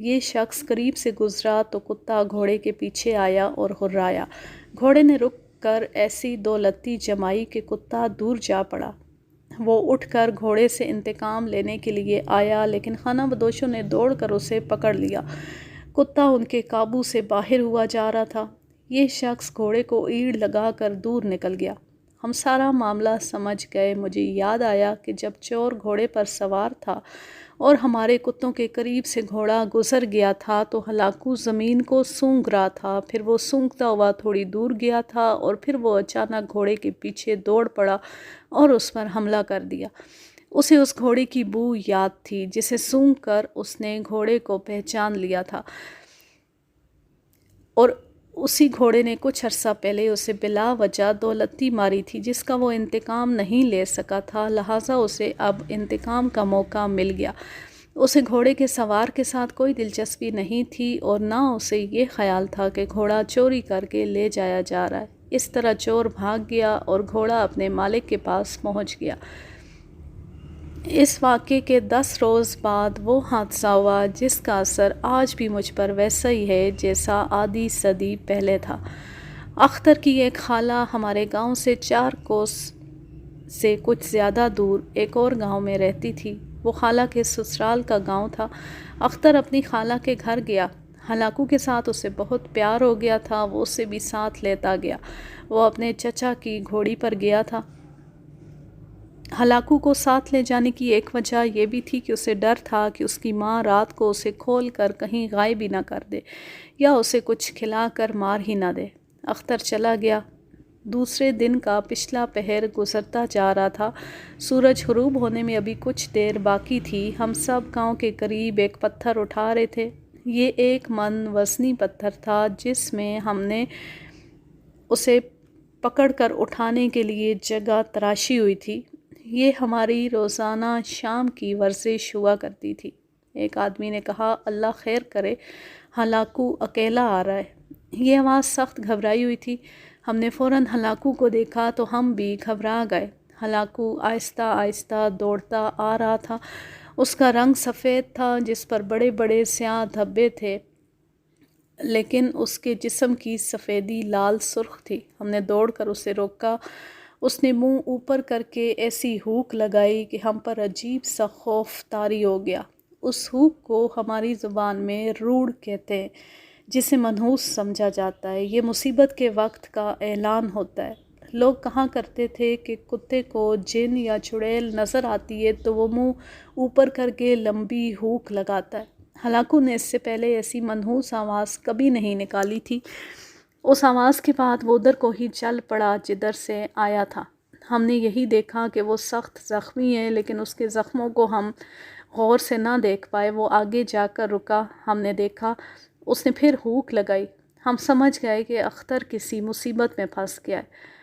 یہ شخص قریب سے گزرا تو کتا گھوڑے کے پیچھے آیا اور ہرایا۔ گھوڑے نے رک کر ایسی دو لتی جمائی کہ کتا دور جا پڑا۔ وہ اٹھ کر گھوڑے سے انتقام لینے کے لیے آیا، لیکن خانہ بدوشوں نے دوڑ کر اسے پکڑ لیا۔ کتا ان کے قابو سے باہر ہوا جا رہا تھا۔ یہ شخص گھوڑے کو ایڑ لگا کر دور نکل گیا۔ ہم سارا معاملہ سمجھ گئے۔ مجھے یاد آیا کہ جب چور گھوڑے پر سوار تھا اور ہمارے کتوں کے قریب سے گھوڑا گزر گیا تھا تو ہلاکو زمین کو سونگھ رہا تھا، پھر وہ سونگھتا ہوا تھوڑی دور گیا تھا اور پھر وہ اچانک گھوڑے کے پیچھے دوڑ پڑا اور اس پر حملہ کر دیا۔ اسے اس گھوڑے کی بو یاد تھی جسے سونگھ کر اس نے گھوڑے کو پہچان لیا تھا، اور اسی گھوڑے نے کچھ عرصہ پہلے اسے بلا وجہ دو لتی ماری تھی جس کا وہ انتقام نہیں لے سکا تھا، لہٰذا اسے اب انتقام کا موقع مل گیا۔ اسے گھوڑے کے سوار کے ساتھ کوئی دلچسپی نہیں تھی اور نہ اسے یہ خیال تھا کہ گھوڑا چوری کر کے لے جایا جا رہا ہے۔ اس طرح چور بھاگ گیا اور گھوڑا اپنے مالک کے پاس پہنچ گیا۔ اس واقعے کے 10 روز بعد وہ حادثہ ہوا جس کا اثر آج بھی مجھ پر ویسا ہی ہے جیسا آدھی صدی پہلے تھا۔ اختر کی ایک خالہ ہمارے گاؤں سے 4 کوس سے کچھ زیادہ دور ایک اور گاؤں میں رہتی تھی۔ وہ خالہ کے سسرال کا گاؤں تھا۔ اختر اپنی خالہ کے گھر گیا۔ ہلاکو کے ساتھ اسے بہت پیار ہو گیا تھا، وہ اسے بھی ساتھ لیتا گیا۔ وہ اپنے چچا کی گھوڑی پر گیا تھا۔ ہلاکو کو ساتھ لے جانے کی ایک وجہ یہ بھی تھی کہ اسے ڈر تھا کہ اس کی ماں رات کو اسے کھول کر کہیں غائب ہی نہ کر دے یا اسے کچھ کھلا کر مار ہی نہ دے۔ اختر چلا گیا۔ دوسرے دن کا پچھلا پہر گزرتا جا رہا تھا۔ سورج غروب ہونے میں ابھی کچھ دیر باقی تھی۔ ہم سب گاؤں کے قریب ایک پتھر اٹھا رہے تھے۔ یہ 1 من وزنی پتھر تھا جس میں ہم نے اسے پکڑ کر اٹھانے کے لیے جگہ تراشی ہوئی تھی۔ یہ ہماری روزانہ شام کی ورزش ہوا کرتی تھی۔ ایک آدمی نے کہا، اللہ خیر کرے، ہلاکو اکیلا آ رہا ہے۔ یہ آواز سخت گھبرائی ہوئی تھی۔ ہم نے فوراً ہلاکو کو دیکھا تو ہم بھی گھبرا گئے۔ ہلاکو آہستہ آہستہ دوڑتا آ رہا تھا۔ اس کا رنگ سفید تھا جس پر بڑے بڑے سیاہ دھبے تھے، لیکن اس کے جسم کی سفیدی لال سرخ تھی۔ ہم نے دوڑ کر اسے روکا۔ اس نے منہ اوپر کر کے ایسی ہوک لگائی کہ ہم پر عجیب سا خوف طاری ہو گیا۔ اس ہوک کو ہماری زبان میں روڑ کہتے ہیں، جسے منحوس سمجھا جاتا ہے۔ یہ مصیبت کے وقت کا اعلان ہوتا ہے۔ لوگ کہا کرتے تھے کہ کتے کو جن یا چڑیل نظر آتی ہے تو وہ منہ اوپر کر کے لمبی ہوک لگاتا ہے۔ ہلاکو نے اس سے پہلے ایسی منحوس آواز کبھی نہیں نکالی تھی۔ اس آواز کے بعد وہ ادھر کو ہی چل پڑا جدھر سے آیا تھا۔ ہم نے یہی دیکھا کہ وہ سخت زخمی ہے، لیکن اس کے زخموں کو ہم غور سے نہ دیکھ پائے۔ وہ آگے جا کر رکا۔ ہم نے دیکھا اس نے پھر ہوک لگائی۔ ہم سمجھ گئے کہ اختر کسی مصیبت میں پھنس گیا ہے۔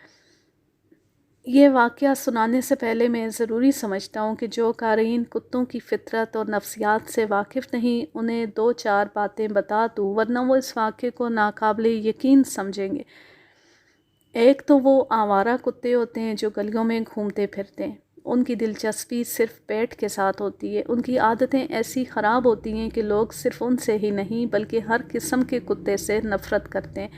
یہ واقعہ سنانے سے پہلے میں ضروری سمجھتا ہوں کہ جو قارئین کتوں کی فطرت اور نفسیات سے واقف نہیں، انہیں 2-4 باتیں بتا دوں، ورنہ وہ اس واقعے کو ناقابل یقین سمجھیں گے۔ ایک تو وہ آوارہ کتے ہوتے ہیں جو گلیوں میں گھومتے پھرتے ہیں۔ ان کی دلچسپی صرف پیٹ کے ساتھ ہوتی ہے۔ ان کی عادتیں ایسی خراب ہوتی ہیں کہ لوگ صرف ان سے ہی نہیں بلکہ ہر قسم کے کتے سے نفرت کرتے ہیں۔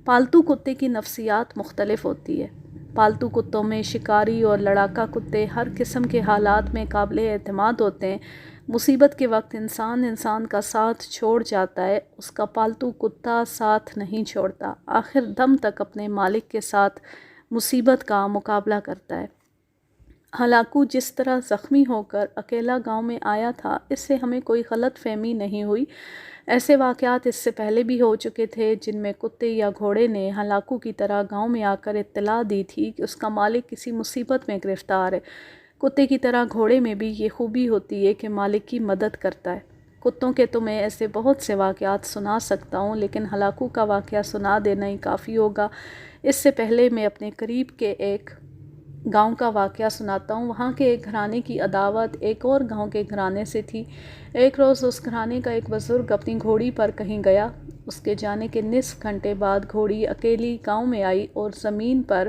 پالتو کتے کی نفسیات مختلف ہوتی ہے۔ پالتو کتوں میں شکاری اور لڑاکا کتے ہر قسم کے حالات میں قابل اعتماد ہوتے ہیں۔ مصیبت کے وقت انسان کا ساتھ چھوڑ جاتا ہے، اس کا پالتو کتا ساتھ نہیں چھوڑتا، آخر دم تک اپنے مالک کے ساتھ مصیبت کا مقابلہ کرتا ہے۔ ہلاکو جس طرح زخمی ہو کر اکیلا گاؤں میں آیا تھا، اس سے ہمیں کوئی غلط فہمی نہیں ہوئی۔ ایسے واقعات اس سے پہلے بھی ہو چکے تھے جن میں کتے یا گھوڑے نے ہلاکو کی طرح گاؤں میں آ کر اطلاع دی تھی کہ اس کا مالک کسی مصیبت میں گرفتار ہے۔ کتے کی طرح گھوڑے میں بھی یہ خوبی ہوتی ہے کہ مالک کی مدد کرتا ہے۔ کتوں کے تو میں ایسے بہت سے واقعات سنا سکتا ہوں، لیکن ہلاکو کا واقعہ سنا دینا ہی کافی ہوگا۔ اس سے پہلے میں اپنے قریب کے ایک گاؤں کا واقعہ سناتا ہوں۔ وہاں کے ایک گھرانے کی عداوت ایک اور گاؤں کے گھرانے سے تھی۔ ایک روز اس گھرانے کا ایک بزرگ اپنی گھوڑی پر کہیں گیا۔ اس کے جانے کے نصف گھنٹے بعد گھوڑی اکیلی گاؤں میں آئی اور زمین پر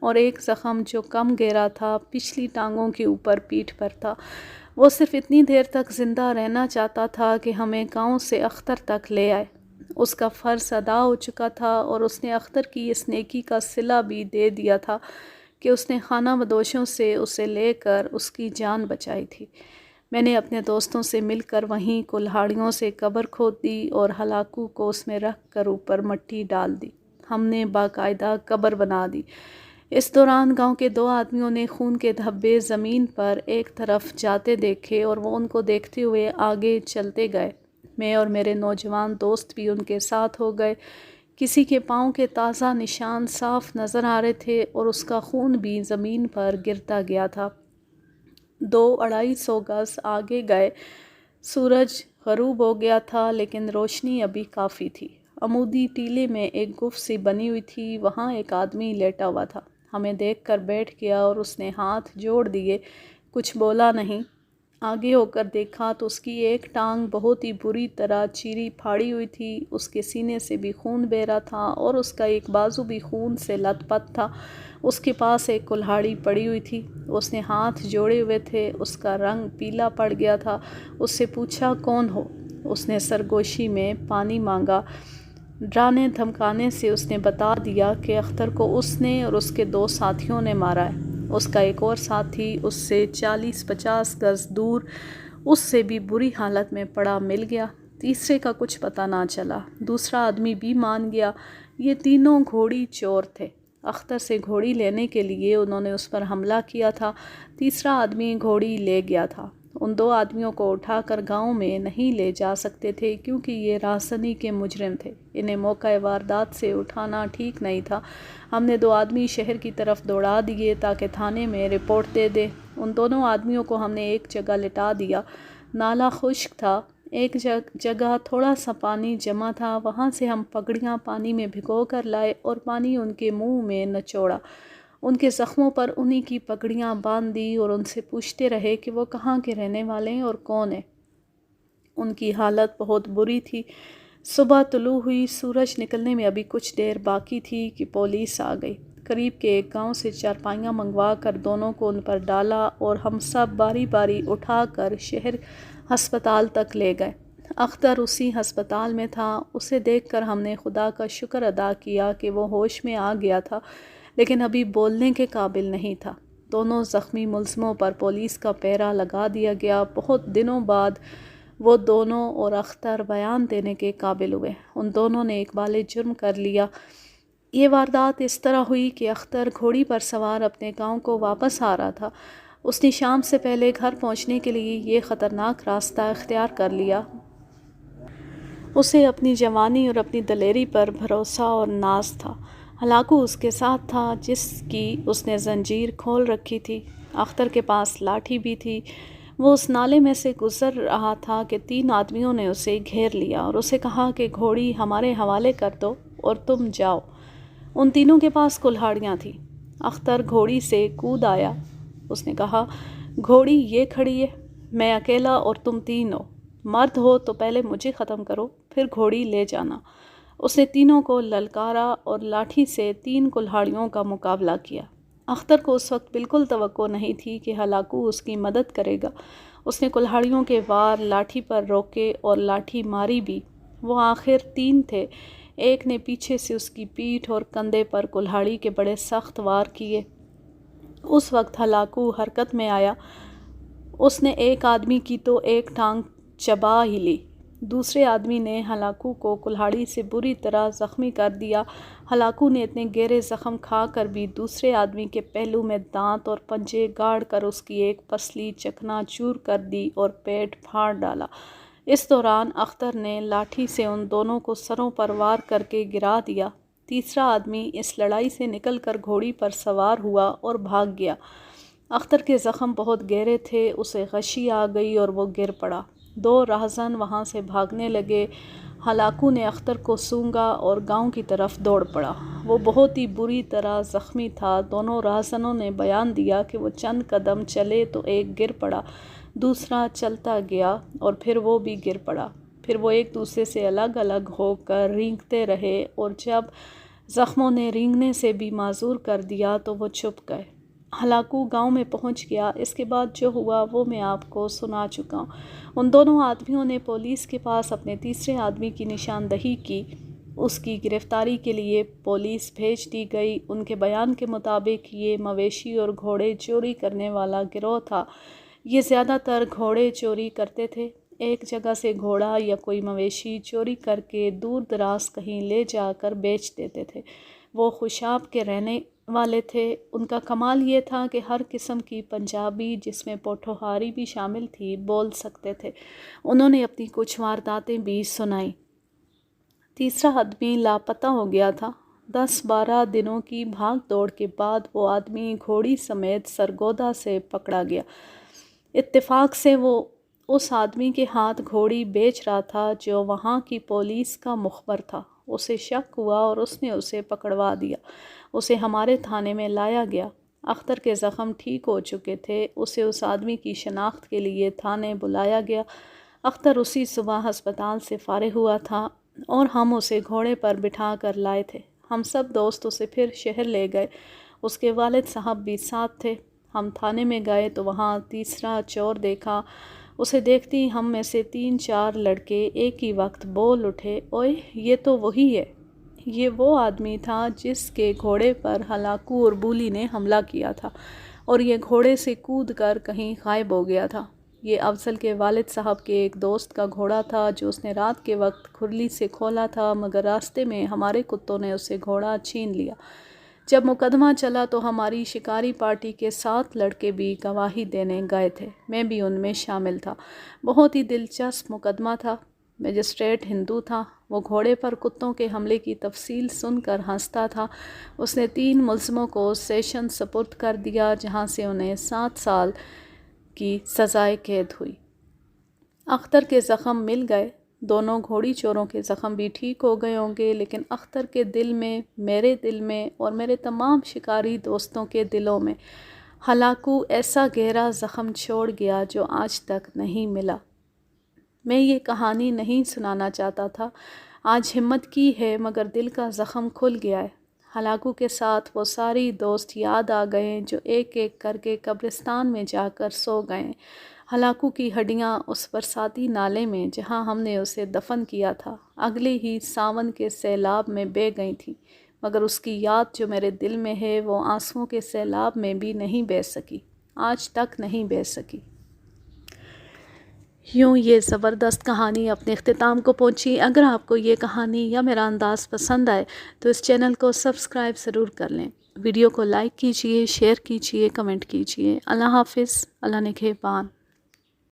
اور ایک زخم جو کم گہرا تھا پچھلی ٹانگوں کے اوپر پیٹھ پر تھا۔ وہ صرف اتنی دیر تک زندہ رہنا چاہتا تھا کہ ہمیں گاؤں سے اختر تک لے آئے۔ اس کا فرض ادا ہو چکا تھا اور اس نے اختر کی اس نیکی کا صلہ بھی دے دیا تھا کہ اس نے خانہ بدوشوں سے اسے لے کر اس کی جان بچائی تھی۔ میں نے اپنے دوستوں سے مل کر وہیں کلہاڑیوں سے قبر کھود دی اور ہلاکو کو اس میں رکھ کر اوپر مٹی ڈال دی۔ ہم نے باقاعدہ قبر بنا دی۔ اس دوران گاؤں کے 2 آدمیوں نے خون کے دھبے زمین پر ایک طرف جاتے دیکھے اور وہ ان کو دیکھتے ہوئے آگے چلتے گئے۔ میں اور میرے نوجوان دوست بھی ان کے ساتھ ہو گئے۔ کسی کے پاؤں کے تازہ نشان صاف نظر آ رہے تھے اور اس کا خون بھی زمین پر گرتا گیا تھا۔ 200-250 گز آگے گئے۔ سورج غروب ہو گیا تھا لیکن روشنی ابھی کافی تھی۔ عمودی ٹیلے میں ایک گفت سی بنی ہوئی تھی، وہاں ایک آدمی لیٹا ہوا تھا۔ ہمیں دیکھ کر بیٹھ گیا اور اس نے ہاتھ جوڑ دیے، کچھ بولا نہیں۔ آگے ہو کر دیکھا تو اس کی ایک ٹانگ بہت ہی بری طرح چیری پھاڑی ہوئی تھی، اس کے سینے سے بھی خون بہہ رہا تھا اور اس کا ایک بازو بھی خون سے لت پت تھا۔ اس کے پاس ایک کلہاڑی پڑی ہوئی تھی، اس نے ہاتھ جوڑے ہوئے تھے، اس کا رنگ پیلا پڑ گیا تھا۔ اس سے پوچھا کون ہو؟ اس نے سرگوشی میں پانی مانگا۔ ڈرانے دھمکانے سے اس نے بتا دیا کہ اختر کو اس نے اور اس کے 2 ساتھیوں نے مارا ہے۔ اس کا ایک اور ساتھی اس سے 40-50 گز دور اس سے بھی بری حالت میں پڑا مل گیا۔ تیسرے کا کچھ پتہ نہ چلا۔ دوسرا آدمی بھی مان گیا۔ یہ تینوں گھوڑی چور تھے۔ اختر سے گھوڑی لینے کے لیے انہوں نے اس پر حملہ کیا تھا۔ تیسرا آدمی گھوڑی لے گیا تھا۔ ان 2 آدمیوں کو اٹھا کر گاؤں میں نہیں لے جا سکتے تھے کیونکہ یہ راہزنی کے مجرم تھے۔ انہیں موقع واردات سے اٹھانا ٹھیک نہیں تھا۔ ہم نے 2 آدمی شہر کی طرف دوڑا دیے تاکہ تھانے میں رپورٹ دے دیں۔ ان دونوں آدمیوں کو ہم نے ایک جگہ لٹا دیا۔ نالا خشک تھا، ایک جگہ تھوڑا سا پانی جمع تھا، وہاں سے ہم پگڑیاں پانی میں بھگو کر لائے اور پانی ان کے منہ میں نچوڑا۔ ان کے زخموں پر انہی کی پگڑیاں باندھ دی اور ان سے پوچھتے رہے کہ وہ کہاں کے رہنے والے ہیں اور کون ہیں۔ ان کی حالت بہت بری تھی۔ صبح طلوع ہوئی، سورج نکلنے میں ابھی کچھ دیر باقی تھی کہ پولیس آ گئی۔ قریب کے ایک گاؤں سے چارپائیاں منگوا کر دونوں کو ان پر ڈالا اور ہم سب باری باری اٹھا کر شہر ہسپتال تک لے گئے۔ اختر اسی ہسپتال میں تھا۔ اسے دیکھ کر ہم نے خدا کا شکر ادا کیا کہ وہ ہوش میں آ گیا تھا لیکن ابھی بولنے کے قابل نہیں تھا۔ دونوں زخمی ملزموں پر پولیس کا پہرا لگا دیا گیا۔ بہت دنوں بعد وہ دونوں اور اختر بیان دینے کے قابل ہوئے۔ ان دونوں نے اقبال جرم کر لیا۔ یہ واردات اس طرح ہوئی کہ اختر گھوڑی پر سوار اپنے گاؤں کو واپس آ رہا تھا۔ اس نے شام سے پہلے گھر پہنچنے کے لیے یہ خطرناک راستہ اختیار کر لیا۔ اسے اپنی جوانی اور اپنی دلیری پر بھروسہ اور ناز تھا۔ ہلاکو اس کے ساتھ تھا جس کی اس نے زنجیر کھول رکھی تھی۔ اختر کے پاس لاٹھی بھی تھی۔ وہ اس نالے میں سے گزر رہا تھا کہ 3 آدمیوں نے اسے گھیر لیا اور اسے کہا کہ گھوڑی ہمارے حوالے کر دو اور تم جاؤ۔ ان تینوں کے پاس کلہاڑیاں تھیں۔ اختر گھوڑی سے کود آیا۔ اس نے کہا گھوڑی یہ کھڑی ہے، میں اکیلا اور تم 3 ہو، مرد ہو تو پہلے مجھے ختم کرو پھر گھوڑی لے جانا۔ اس نے تینوں کو للکارا اور لاٹھی سے 3 کلہاڑیوں کا مقابلہ کیا۔ اختر کو اس وقت بالکل توقع نہیں تھی کہ ہلاکو اس کی مدد کرے گا۔ اس نے کلہاڑیوں کے وار لاٹھی پر روکے اور لاٹھی ماری بھی۔ وہ آخر 3 تھے۔ ایک نے پیچھے سے اس کی پیٹھ اور کندھے پر کلہاڑی کے بڑے سخت وار کیے۔ اس وقت ہلاکو حرکت میں آیا۔ اس نے ایک آدمی کی تو ایک ٹانگ چبا ہی لی۔ دوسرے آدمی نے ہلاکو کو کلہاڑی سے بری طرح زخمی کر دیا۔ ہلاکو نے اتنے گہرے زخم کھا کر بھی دوسرے آدمی کے پہلو میں دانت اور پنجے گاڑ کر اس کی ایک پسلی چکنا چور کر دی اور پیٹ پھاڑ ڈالا۔ اس دوران اختر نے لاٹھی سے ان دونوں کو سروں پر وار کر کے گرا دیا۔ تیسرا آدمی اس لڑائی سے نکل کر گھوڑی پر سوار ہوا اور بھاگ گیا۔ اختر کے زخم بہت گہرے تھے، اسے غشی آ گئی اور وہ گر پڑا۔ 2 راہزن وہاں سے بھاگنے لگے۔ ہلاکو نے اختر کو سونگھا اور گاؤں کی طرف دوڑ پڑا۔ وہ بہت ہی بری طرح زخمی تھا۔ دونوں راہزنوں نے بیان دیا کہ وہ چند قدم چلے تو ایک گر پڑا، دوسرا چلتا گیا اور پھر وہ بھی گر پڑا۔ پھر وہ ایک دوسرے سے الگ الگ ہو کر رینگتے رہے اور جب زخموں نے رینگنے سے بھی معذور کر دیا تو وہ چھپ گئے۔ ہلاکو گاؤں میں پہنچ گیا۔ اس کے بعد جو ہوا وہ میں آپ کو سنا چکا ہوں۔ ان دونوں آدمیوں نے پولیس کے پاس اپنے تیسرے آدمی کی نشاندہی کی۔ اس کی گرفتاری کے لیے پولیس بھیج دی گئی۔ ان کے بیان کے مطابق یہ مویشی اور گھوڑے چوری کرنے والا گروہ تھا۔ یہ زیادہ تر گھوڑے چوری کرتے تھے۔ ایک جگہ سے گھوڑا یا کوئی مویشی چوری کر کے دور دراز کہیں لے جا کر بیچ دیتے تھے۔ وہ خوشاب کے رہنے والے تھے۔ ان کا کمال یہ تھا کہ ہر قسم کی پنجابی، جس میں پوٹھوہاری بھی شامل تھی، بول سکتے تھے۔ انہوں نے اپنی کچھ وارداتیں بھی سنائیں۔ تیسرا آدمی لاپتہ ہو گیا تھا۔ 10-12 دنوں کی بھاگ دوڑ کے بعد وہ آدمی گھوڑی سمیت سرگودا سے پکڑا گیا۔ اتفاق سے وہ اس آدمی کے ہاتھ گھوڑی بیچ رہا تھا جو وہاں کی پولیس کا مخبر تھا۔ اسے شک ہوا اور اس نے اسے پکڑوا دیا۔ اسے ہمارے تھانے میں لایا گیا۔ اختر کے زخم ٹھیک ہو چکے تھے۔ اسے اس آدمی کی شناخت کے لیے تھانے بلایا گیا۔ اختر اسی صبح ہسپتال سے فارغ ہوا تھا اور ہم اسے گھوڑے پر بٹھا کر لائے تھے۔ ہم سب دوست اسے پھر شہر لے گئے۔ اس کے والد صاحب بھی ساتھ تھے۔ ہم تھانے میں گئے تو وہاں تیسرا چور دیکھا۔ اسے دیکھتے ہی ہم میں سے 3-4 لڑکے ایک ہی وقت بول اٹھے، اوئے یہ تو وہی ہے۔ یہ وہ آدمی تھا جس کے گھوڑے پر ہلاکو اور بولی نے حملہ کیا تھا اور یہ گھوڑے سے کود کر کہیں غائب ہو گیا تھا۔ یہ افضل کے والد صاحب کے ایک دوست کا گھوڑا تھا جو اس نے رات کے وقت کھرلی سے کھولا تھا، مگر راستے میں ہمارے کتوں نے اسے گھوڑا چھین لیا۔ جب مقدمہ چلا تو ہماری شکاری پارٹی کے 7 لڑکے بھی گواہی دینے گئے تھے۔ میں بھی ان میں شامل تھا۔ بہت ہی دلچسپ مقدمہ تھا۔ مجسٹریٹ ہندو تھا۔ وہ گھوڑے پر کتوں کے حملے کی تفصیل سن کر ہنستا تھا۔ اس نے 3 ملزموں کو سیشن سپرد کر دیا جہاں سے انہیں 7 سال کی سزائے قید ہوئی۔ اختر کے زخم مل گئے۔ دونوں گھوڑی چوروں کے زخم بھی ٹھیک ہو گئے ہوں گے، لیکن اختر کے دل میں، میرے دل میں اور میرے تمام شکاری دوستوں کے دلوں میں ہلاکو ایسا گہرا زخم چھوڑ گیا جو آج تک نہیں ملا۔ میں یہ کہانی نہیں سنانا چاہتا تھا۔ آج ہمت کی ہے مگر دل کا زخم کھل گیا ہے۔ ہلاکو کے ساتھ وہ ساری دوست یاد آ گئے جو ایک ایک کر کے قبرستان میں جا کر سو گئے۔ ہلاکو کی ہڈیاں اس برساتی نالے میں جہاں ہم نے اسے دفن کیا تھا اگلے ہی ساون کے سیلاب میں بہہ گئی تھیں، مگر اس کی یاد جو میرے دل میں ہے وہ آنسوؤں کے سیلاب میں بھی نہیں بہہ سکی، آج تک نہیں بہہ سکی۔ یوں یہ زبردست کہانی اپنے اختتام کو پہنچی۔ اگر آپ کو یہ کہانی یا میرا انداز پسند آئے تو اس چینل کو سبسکرائب ضرور کر لیں۔ ویڈیو کو لائک کیجئے، شیئر کیجئے، کمنٹ کیجئے۔ اللہ حافظ، اللہ نگہبان۔